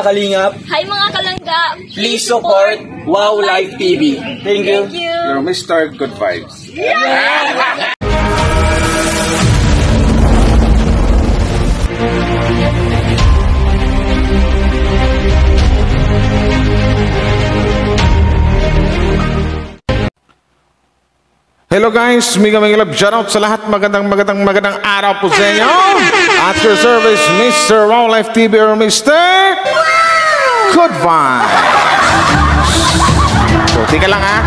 Kalingap, Hi mga kalangga! please support Wow Life TV. Thank you. You're Mr. Good Vibes. Hello guys, mega love shoutout sa lahat. Magandang araw po sa inyo. At your service, Mr. Wow Life TV or Mr. Good Vibes. So, tika lang ha.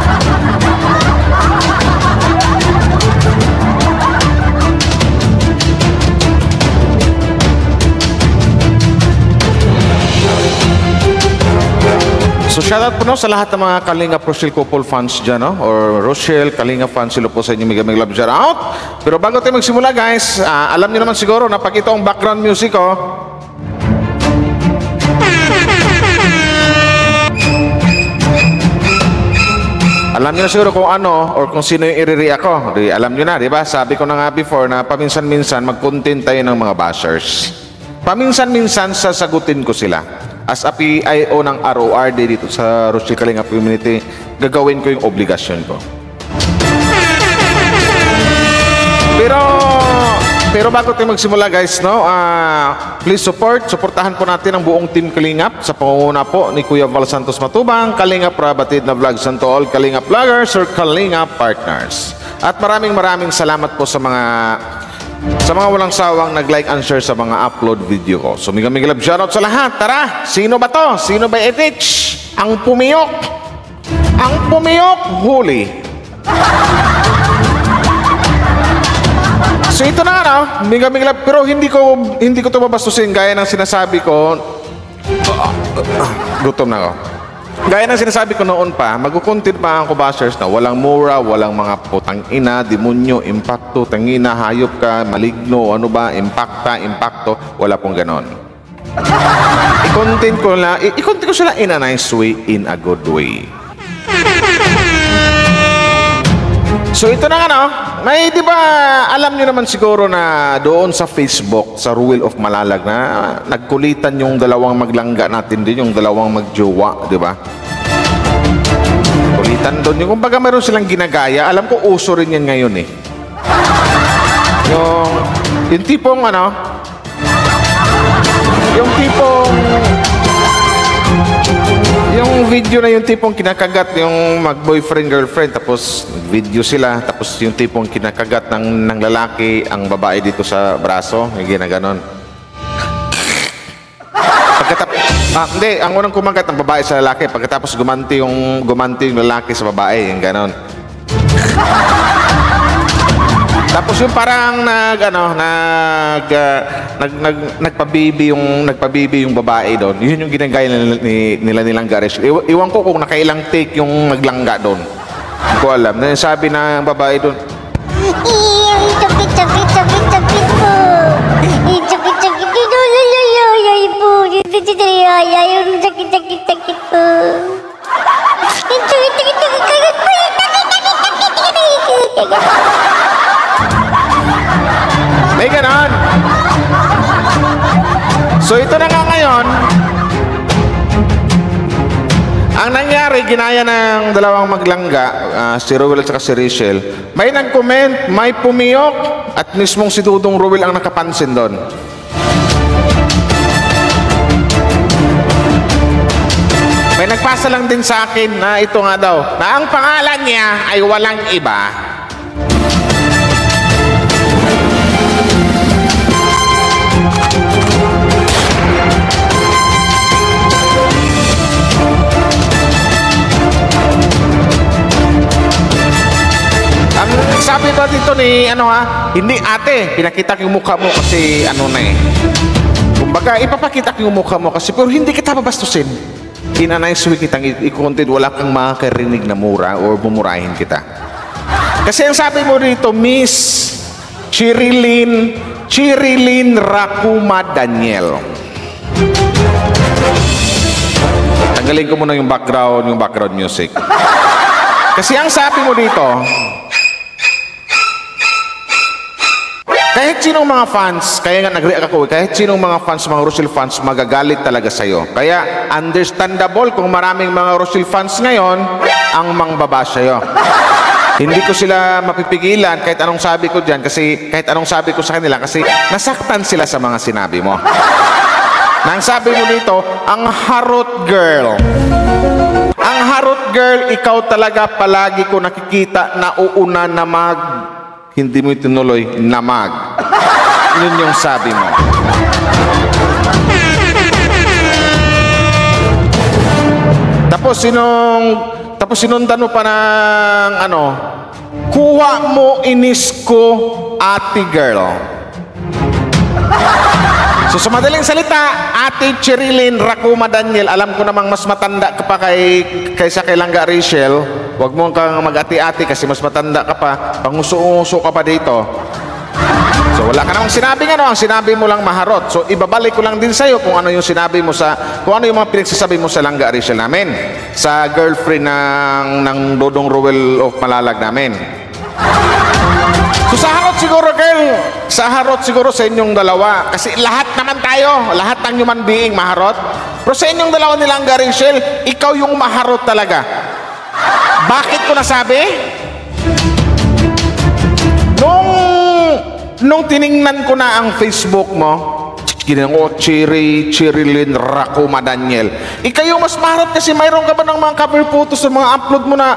So shoutout po no, sa lahat ng mga Kalingap Rochelle Couple fans dyan, no? Or Rochelle, Kalingap fans, sila po sa inyo mega love shoutout. Pero bago tayo magsimula guys, alam niyo naman siguro na pag ito ang background music ko, alam niyo na siguro kung ano or kung sino yung i-react ko. Alam niyo na, di ba? Sabi ko na nga before na paminsan-minsan mag-content tayo ng mga bashers. Paminsan-minsan sasagutin ko sila. As a PIO ng RORD dito sa Rochelle Kalingap Community, gagawin ko yung obligasyon ko. Pero bago tayo magsimula guys, no, please supportahan po natin ang buong Team Kalingap sa pangunguna po ni Kuya Val Santos Matubang, Kalingap Rabatid na Vlogs, and to all Kalingap Vloggers or Kalingap Partners. At maraming salamat po sa mga walang sawang nag-like and share sa mga upload video ko. So mega love shoutout sa lahat. Tara, sino ba to? Sino ba itich? Ang pumiyok. Ang pumiyok, huli. So ito na no, mega love, pero hindi ko to babastusin gaya ng sinasabi ko. Gutom na ako. Gaya ng sinasabi ko noon pa, mag-content pa ang kubashers na walang mura, walang mga putang ina, demonyo, impacto, tangina, hayop ka, maligno, ano ba, impacto, wala pong ganon. I-content ko sila in a nice way, in a good way. So ito na nga no, may di ba alam niyo naman siguro na doon sa Facebook, sa Ruel of Malalag na nagkulitan yung dalawang maglangga natin din, yung dalawang magjowa, di ba? Kulitan doon, yung kumbaga meron silang ginagaya, alam ko uso rin yan ngayon eh. Yung tipong ano, yung video na yung tipong kinakagat yung mag-boyfriend, girlfriend, tapos video sila, tapos yung tipong kinakagat ng lalaki ang babae dito sa braso, yung ginaganon. Hindi, ang unang kumagat ng babae sa lalaki, pagkatapos gumanti yung lalaki sa babae, yung ganon. Tapos yung parang nagpabibi yung babae doon. Yun yung ginagaya nilang gares. Iwan ko kung nakailang take yung naglangga doon. Hindi ko alam. Sabi ng babae doon, Sakit po. Sakit po. Yay po. Sakit po. may ganon. So ito na nga ngayon, ang nangyari, ginaya ng dalawang maglangga, si Ruel at si Rachel, may nag-comment, may pumiyok, at mismong si Dudong Ruel ang nakapansin doon. May nagpasa lang din sa akin na ito nga daw, na ang pangalan niya ay walang iba. Sabi ba dito ni hindi ate, pinakita ko yung mukha mo kasi kumbaga ipapakita ko yung mukha mo kasi pero hindi kita babastusin. In a nice way kitang i-content, wala kang makakarinig na mura or bumurahin kita. Kasi ang sabi mo dito, Miss Chirilyn Rakuma Daniel. Tanggalin ko muna yung background music. Kasi ang sabi mo dito, kahit sinong mga fans, kaya nga nag-react ako, kahit sinong mga fans, mga Rochelle fans, magagalit talaga sa'yo. Kaya understandable kung maraming mga Rochelle fans ngayon ang mangbaba sa'yo. Hindi ko sila mapipigilan kahit anong sabi ko dyan, kasi kahit anong sabi ko sa kanila, kasi nasaktan sila sa mga sinabi mo. Nang sabi mo dito, ang harot girl. Ang harot girl, ikaw talaga palagi ko nakikita na uuna na hindi mo itinuloy na Yun yung sabi mo. Tapos sinundan mo pa ng kuha mo inis ko, ate girl. So sa madaling salita, Ate Cherilyn Racuma Daniel, alam ko namang mas matanda ka pa kaysa kay Langga Rachel. Huwag mo kang mag-ati-ati kasi mas matanda ka pa. Panguso-uso ka pa dito. So wala ka namang sinabing ang sinabi mo lang maharot. So ibabalik ko lang din sa'yo kung ano yung sinabi mo kung ano yung mga pinagsasabi mo sa Langga Rachel namin. Sa girlfriend ng Dodong Ruel of Malalag namin. So sa harot siguro sa inyong dalawa. Kasi lahat naman tayo, lahat ng human being maharot. Pero sa inyong dalawa nilang Rachel, ikaw yung maharot talaga. Bakit ko nasabi? Nung tiningnan ko na ang Facebook mo, Cherilyn Racuma Daniel, ikaw yung mas maharot kasi mayroon ka ba ng mga cover photos sa mga upload mo na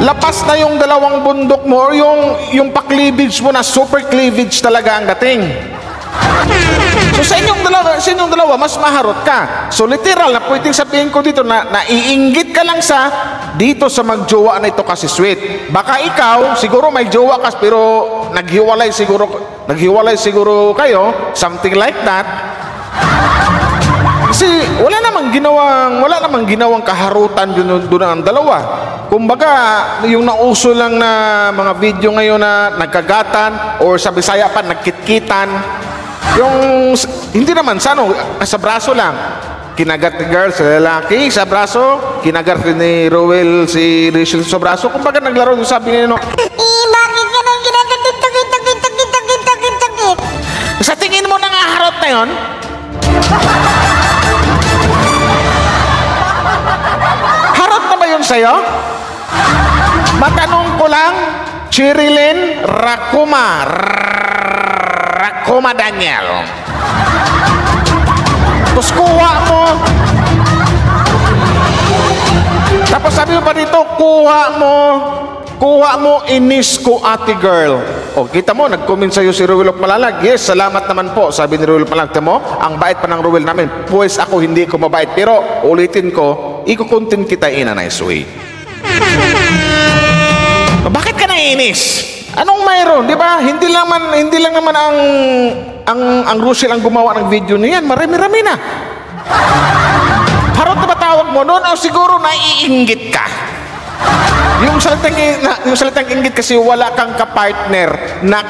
lapas na yung dalawang bundok mo or yung pa-cleavage mo na super cleavage talaga ang dating. So sa inyong dalawa, mas maharot ka. So literal na pwedeng sabihin ko dito na naiinggit ka lang dito sa magjowa na ito kasi sweet. Baka ikaw, siguro may jowa ka pero naghiwalay siguro kayo, something like that. Kasi wala namang ginawang kaharutan doon ang dalawa. Kumbaga, yung nauso lang na mga video ngayon na nagkagatan or sa Bisaya pa nagkitkitan, yung hindi naman sa braso lang. Kinagat ni girl sa lalaki sa braso, kinagat ni Roel si Rachel sa braso. Kumbaga naglaro yung sabi niya Bakit ka nang kinagat? Sa tingin mo nangaharot na yun? Harot na ba yun sa'yo? Matanong ko lang, Cherilyn Racuma Daniel. Tapos kuha sabi mo pa dito, kuha mo inis ko, ate girl. O, kita mo, nag-comment sa'yo si Ruel of Malalag. Yes, salamat naman po, sabi ni Ruel of Malalag. Tamo, ang bait pa ng Ruel namin. Pues ako hindi ko mabait. Pero, ulitin ko, ikukontent kita in a nice way. Bakit ka naiinis? Anong mayroon, di ba? Hindi lang naman ang Rochelle ang gumawa ng video niyan. Marami-rami na. Harot na ba tawag mo noon? O siguro naiinggit ka. Yung salitang inggit kasi wala kang kapartner na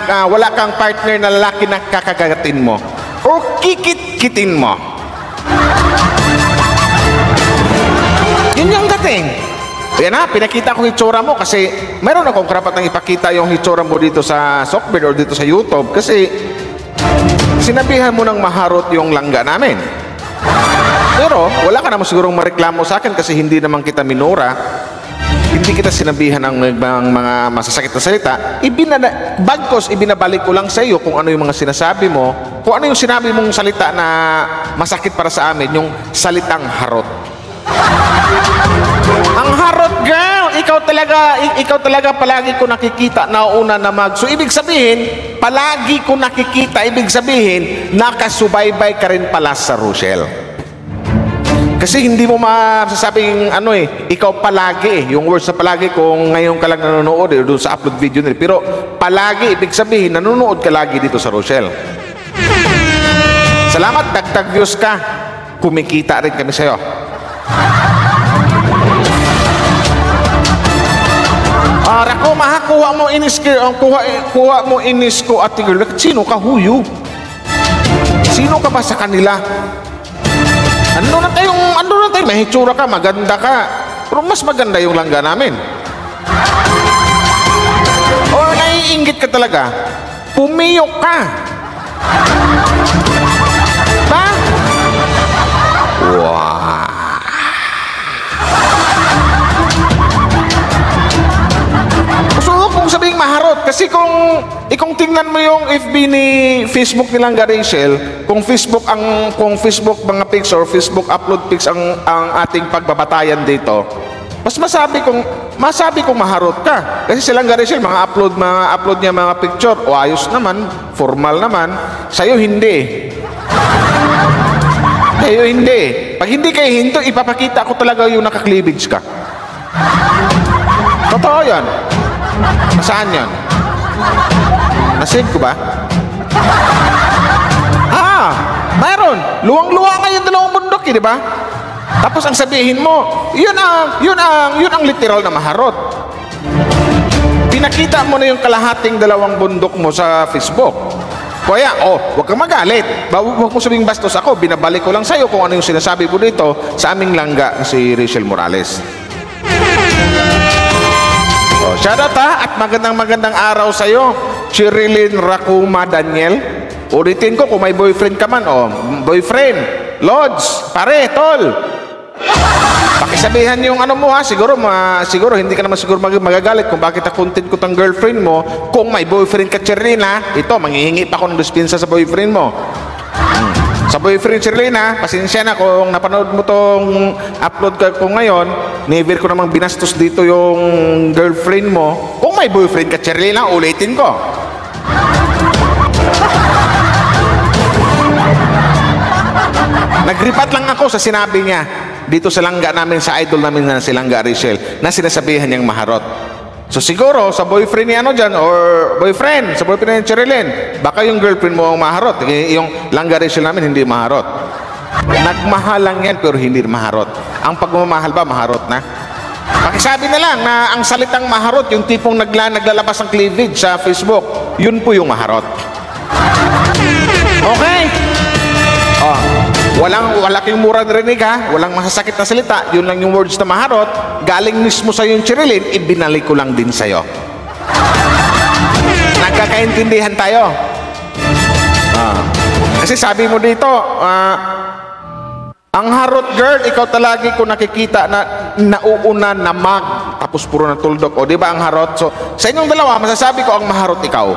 lalaki na kakagatin mo o kikit-kitin mo. Yun yung dating. Yan na, pinakita ko hitsura mo kasi mayroon akong karapatang ipakita yung hitsura mo dito sa Sockbird or dito sa YouTube kasi sinabihan mo ng maharot yung langga namin. Pero wala ka naman sigurong mareklamo sa akin kasi hindi naman kita minura. Hindi kita sinabihan ng mga masasakit na salita. Bagkos, ibinabalik ko lang sa iyo kung ano yung mga sinasabi mo, kung ano yung sinabi mong salita na masakit para sa amin, yung salitang harot. Ang harot girl, ikaw talaga palagi ko nakikita na una na So ibig sabihin, palagi ko nakikita, ibig sabihin, nakasubaybay ka rin pala sa Rochelle. Kasi hindi mo masasabing ikaw palagi yung words na palagi kung ngayon ka lang nanonood doon sa upload video nila. Pero palagi, ibig sabihin, nanonood ka lagi dito sa Rochelle. Salamat, dagdag views ka. Kumikita rin kami sa'yo. Racuma, kuha mo inis ko, ate girl. Sino ka, huyo? Sino ka ba sa kanila? Ano na tayo, may hitsura ka, maganda ka. Pero mas maganda yung langga namin. O naiinggit ka talaga. Pumiyok ka. Ba? Wow. Gusto kong sabihing maharot kasi kung tingnan mo yung FB ni Facebook nilang Rachel, kung Facebook mga pics or Facebook upload pics ang ating pagbabatayan dito, mas masabi kong maharot ka. Kasi silang Rachel, mga upload niya mga picture, o ayos naman, formal naman. Sa'yo hindi. Sa'yo hindi. Pag hindi kayo hinto, ipapakita ko talaga yung naka-cleavage ka. Totoo yan. Nasaan yan? Nasave ko ba? Mayroon. Luwang-luwa nga yung dalawang bundok, di ba? Tapos ang sabihin mo, yun ang literal na maharot. Pinakita mo na yung kalahating dalawang bundok mo sa Facebook. Kaya, huwag kang magalit. Huwag mo sabing bastos ako. Binabalik ko lang sa'yo kung ano yung sinasabi mo dito sa aming langga si Rachel Morales. Shoutout at magandang araw sa'yo, Cherilyn Racuma Daniel. Ulitin ko kung may boyfriend ka man. Boyfriend, Lods, pare, tol. Pakisabihan yung ano mo ha, siguro hindi ka naman siguro magagalit kung bakit content ko tang girlfriend mo. Kung may boyfriend ka, Cherilyn ha, ito, manghihingi pa ako ng dispensa sa boyfriend mo. Sa boyfriend, Cherilyn ha, pasensya na kung napanood mo tong upload ko ngayon, never ko namang binastos dito yung girlfriend mo. Kung may boyfriend ka, Cherilyn ha, ulitin ko. Nagripat lang ako sa sinabi niya dito sa langga namin, sa idol namin na si Langga Rachel, na sinasabihan niyang maharot. So siguro sa boyfriend niya dyan, or boyfriend, sa boyfriend ni Cherilyn, baka yung girlfriend mo ang maharot. Yung Langga Rachel namin hindi maharot. Nagmahal lang yan pero hindi maharot. Ang pagmamahal ba maharot na? Pakisabi na lang na ang salitang maharot, yung tipong naglalabas ng cleavage sa Facebook, yun po yung maharot. Okay? Wala kayong mura narinig ha, walang masasakit na salita, yun lang yung words na maharot, galing mismo sa yung Cherilyn, ibinalik ko lang din sa'yo. Nagkakaintindihan tayo. Kasi sabi mo dito, ang harot girl, ikaw talagi ko nakikita na nauuna na tapos puro na tuldok. O di ba ang harot? So, sa inyong dalawa, masasabi ko ang maharot ikaw.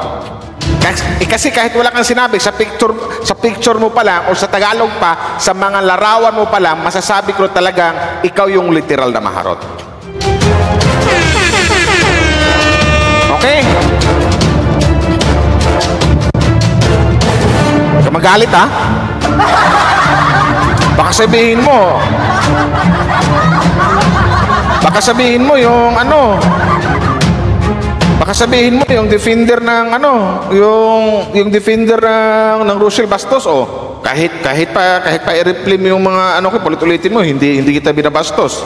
Kasi kahit wala kang sinabi, sa picture mo pa lang, o sa Tagalog pa, sa mga larawan mo pa lang, masasabi ko talagang ikaw yung literal na maharot. Okay? Huwag ka magalit ha? Baka sabihin mo yung ano, baka sabihin mo yung defender ng ano, yung defender ng Rochelle Bastos, kahit pa i-replay mo yung mga ano ko, ulit-ulitin mo, hindi kita binabastos,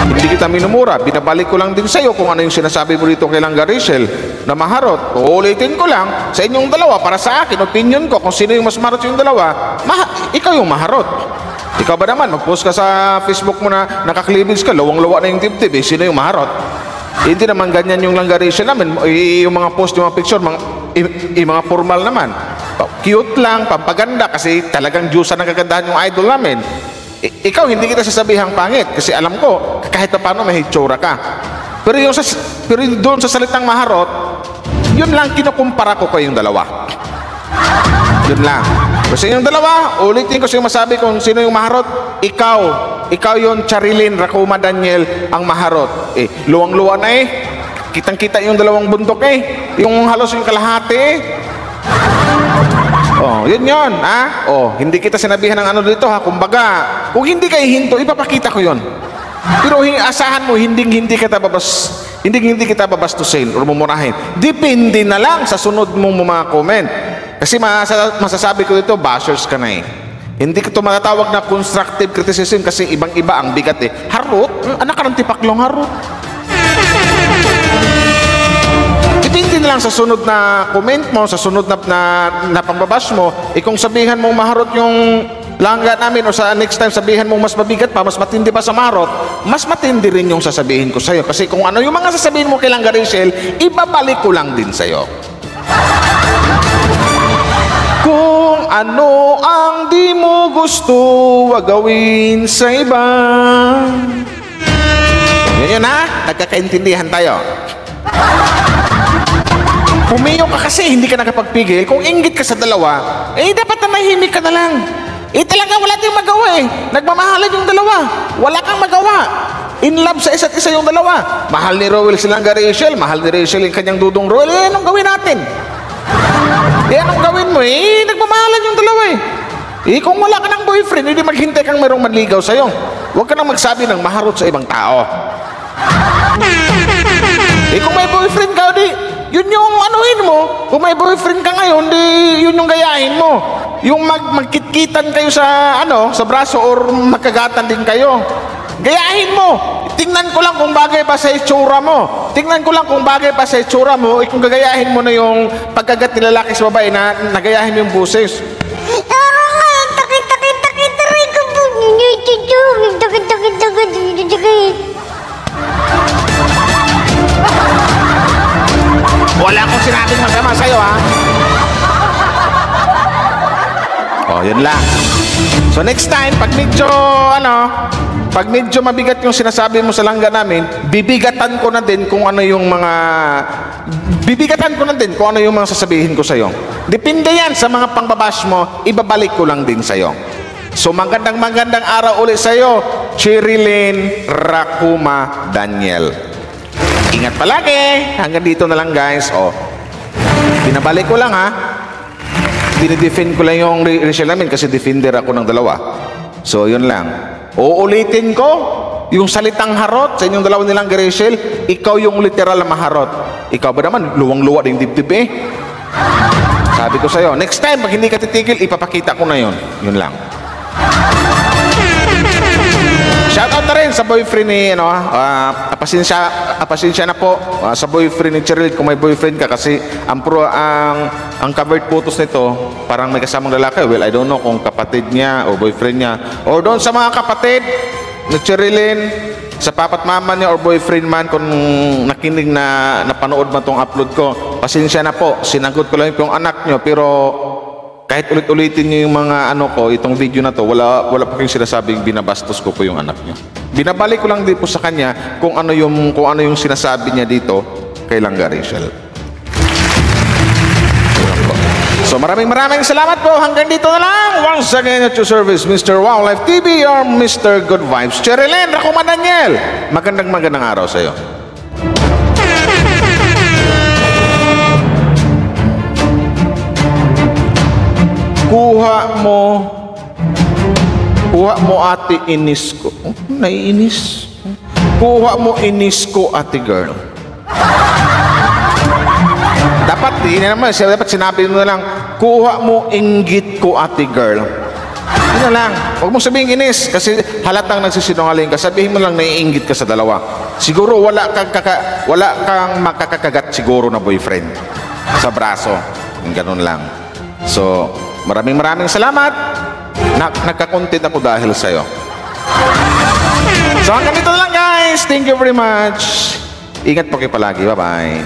hindi kita minumura, binabalik ko lang din sa'yo kung ano yung sinasabi mo dito kay Langga Rachel na maharot. Uulitin ko lang sa inyong dalawa, para sa akin, opinion ko, kung sino yung mas maharot yung dalawa, ikaw yung maharot. Ikaw ba naman, mag-post ka sa Facebook mo na naka-cleavage ka, lawang-lawa na yung tip-tip, sino yung maharot? Hindi naman ganyan yung Langga Rachel namin. Yung mga post, yung mga picture, mga formal naman. Cute lang, pampaganda, kasi talagang Diyosa ng kagandahan yung idol namin. Ikaw, hindi kita sasabihang pangit, kasi alam ko, kahit na paano may hitsura ka. Pero doon sa salitang maharot, yun lang kinukumpara ko kayong dalawa. Yun lang. Kasi yung dalawa, ulitin ko siyang masabi kung sino yung maharot. Ikaw yung Cherilyn Racuma Daniel ang maharot. Luwang-luwa na kitang-kita yung dalawang bundok yung halos yung kalahati yun ha. Hindi kita sinabihan ng ano dito ha. Kumbaga, kung hindi kayo hinto, ipapakita ko yun. Pero asahan mo, hindi kita babastusin o mumurahin. Depende na lang sa sunod mong mga comment. Kasi masasabi ko dito, bashers ka na Hindi ko ito matatawag na constructive criticism kasi ibang-iba ang bigat Harot? Anak ka ng tipaklong harot. Depende na lang sa sunod na comment mo, sa sunod na pambabash mo. Kung sabihan mong maharot yung langga namin, o sa next time sabihan mong mas mabigat pa, mas matindi pa sa maharot, mas matindi rin yung sasabihin ko sa'yo. Kasi kung ano yung mga sasabihin mo kay Langga Rachel, ibabalik ko lang din sa'yo. ano ang di mo gusto, wag gawin sa iba. Yun ha, nagkakaintindihan tayo. Pumiyo ka kasi, hindi ka nakapagpigil. Kung inggit ka sa dalawa, dapat nanahimik ka na lang. Talaga wala tayong magawa Nagmamahalan yung dalawa. Wala kang magawa. In love sa isa't isa yung dalawa. Mahal ni Rowell silang Rachel, mahal ni Rachel yung kanyang dudong Rowell. Anong gawin natin? Anong gawin mo nagmamahalan yung dalawa kung wala ka ng boyfriend, hindi maghintay kang mayroong manligaw sa'yo. Huwag ka nang magsabi ng maharot sa ibang tao. Kung may boyfriend ka, yun yung anuhin mo. Kung may boyfriend ka ngayon, yun yung gayahin mo. Yung magkitkitan kayo sa braso or magkagatan din kayo. Gayahin mo. Tingnan ko lang kung bagay pa sa itsura mo. Tingnan ko lang kung bagay pa sa itsura mo. Kung gagayahin mo na yung pagkagat ni lalaki sa babae na nagayahin mo yung buses. Wala akong sinabing masama sa'yo, ha? Yun lang. So next time, pag medyo mabigat yung sinasabi mo sa langga namin, bibigatan ko na din kung ano yung mga sasabihin ko sa'yo. Depende yan sa mga pangbabash mo, ibabalik ko lang din sa'yo. So magandang araw ulit sa'yo, Cherilyn Rakuma Daniel. Ingat palagi. Hanggang dito na lang, guys. Binabalik ko lang, ha. Dinidefend ko lang yung Rachel namin kasi defender ako ng dalawa. So, yun lang. Uulitin ko yung salitang harot sa inyong dalawa nilang Rachel. Ikaw yung literal na maharot. Ikaw ba naman, luwang-luwa din dibdib Sabi ko sa'yo, next time, pag hindi ka titigil, ipapakita ko na yun. Yun lang. Shoutout na rin sa boyfriend ni pasensya na po sa boyfriend ni Cheryl kung may boyfriend ka kasi ang covered photos nito parang may kasamang lalaki. Well, I don't know kung kapatid niya o boyfriend niya or doon sa mga kapatid ni Cherilyn sa papat mama niya or boyfriend man kung nakinig na napanood man tong upload ko. Pasensya na po, sinagot ko lang yung anak niyo pero kahit ulit-ulitin niyo yung mga itong video na to, wala po kayong sinasabing binabastos ko po yung anak niyo. Binabalik ko lang din po sa kanya kung ano yung sinasabi niya dito kay Langga Rachel. So maraming salamat po. Hanggang dito na lang. Once again at your service, Mr. Wow Life TV or Mr. Good Vibes. Cherilyn Rakuma Daniel. Magandang araw sa iyo. Kuha mo ate inis ko. Naiinis. Kuha mo inis ko ate girl. Dapat sinabi mo na lang, kuha mo inggit ko ate girl. Yun na lang. Huwag mong sabihin inis kasi halatang nagsisinungaling ka. Sabihin mo lang naiinggit ka sa dalawa. Siguro wala kang makakakagat siguro na boyfriend sa braso. Ganun lang. So, maraming salamat. Nagka-content ako dahil sa'yo. So hanggang dito lang, guys. Thank you very much. Ingat po kayo palagi. Bye-bye.